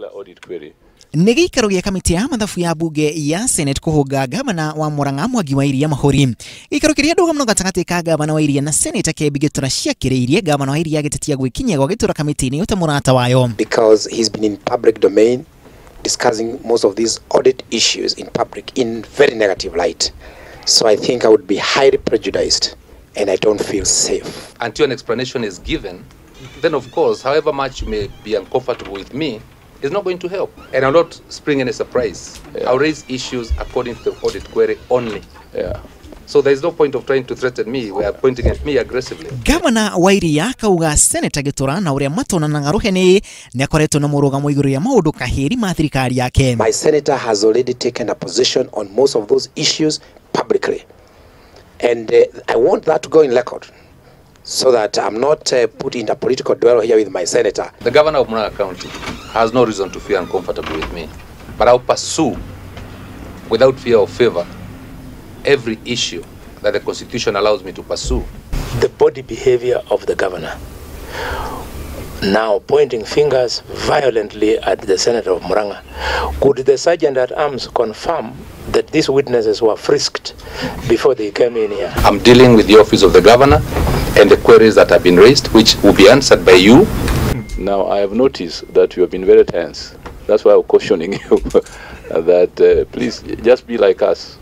particular audit query. Nigikaro gia kamiti ya mathabu ya bunge ya Senate kuhunga Gavana wa Murang'a Mwangi Wairia mahuri. Gikaro kiria nduga muno gatagati ka Gavana Wairia na Senator Kembi Gitura ciakiriirie Gavana Wairia agitetia gwikinyitie Gitura kamiti-ini uta murata wayo. Because he's been in public domain discussing most of these audit issues in public in very negative light. So I think I would be highly prejudiced and I don't feel safe. Until an explanation is given, then of course, however much you may be uncomfortable with me, it's not going to help. And I'll not spring any surprise. Yeah. I'll raise issues according to the audit query only. Yeah. So there's no point of trying to threaten me. We are pointing at me aggressively. Gavana Wairia kauga Senator Gitura na uria matona na ngaruheni ni akoretwo na murangamo iguru ya maundu kahiri ma thirikari yake. My senator has already taken a position on most of those issues publicly. And I want that to go in record, so that I'm not put into a political duel here with my senator. The governor of Murang'a County has no reason to feel uncomfortable with me, but I'll pursue, without fear or favor, every issue that the Constitution allows me to pursue. The body behavior of the governor, now pointing fingers violently at the senator of Murang'a. Could the sergeant at arms confirm that these witnesses were frisked before they came in here? I'm dealing with the office of the governor and the queries that have been raised, which will be answered by you. Now, I have noticed that you have been very tense. That's why I'm cautioning you that please just be like us.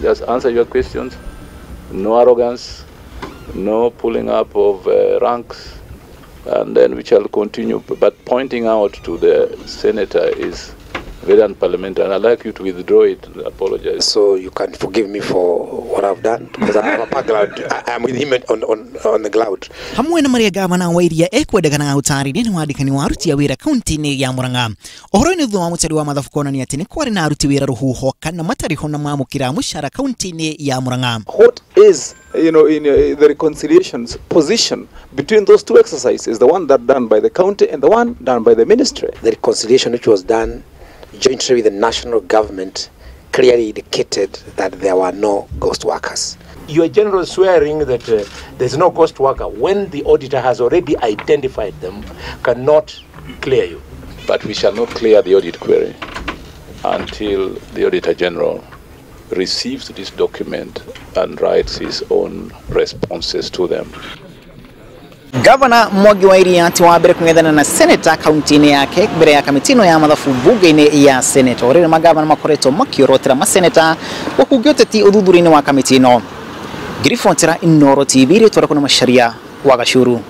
Just answer your questions. No arrogance, no pulling up of ranks, and then we shall continue. But pointing out to the senator is very unparliamentary, and I'd like you to withdraw it and apologize. So you can forgive me for what I've done, because I'm a cloud. I'm with him on the cloud. Hamwe na Maria Gavana Wairia ekwendekana na utari ni wadikani wa aruti ya wira kaunti-ini ya Murang'a. Ohoro-ini thutha wa mutari wa mathabu kuonania ati ni kwari na aruti wira ruhuho kana matari ho na mamukira mushara kaunti-ini ya Murang'a. What is, in the reconciliation's position between those two exercises, the one that done by the county and the one done by the ministry? The reconciliation which was done jointly with the national government clearly indicated that there were no ghost workers. You are generally swearing that there's no ghost worker when the auditor has already identified them, cannot clear you. But we shall not clear the audit query until the Auditor General receives this document and writes his own responses to them. Gavana Mwangi Wairia ati wabere kungethana na Senator kaunti-ini yake mbere ya kamitino ya mathabu bunge-ini ya Senate. Orire magavana makoretwo makiorotera maseneta wakugia uteti uthuthuri-ini wa kamitino. Ngiri Inoro TV ritwara kuna masharia wa Gashuru.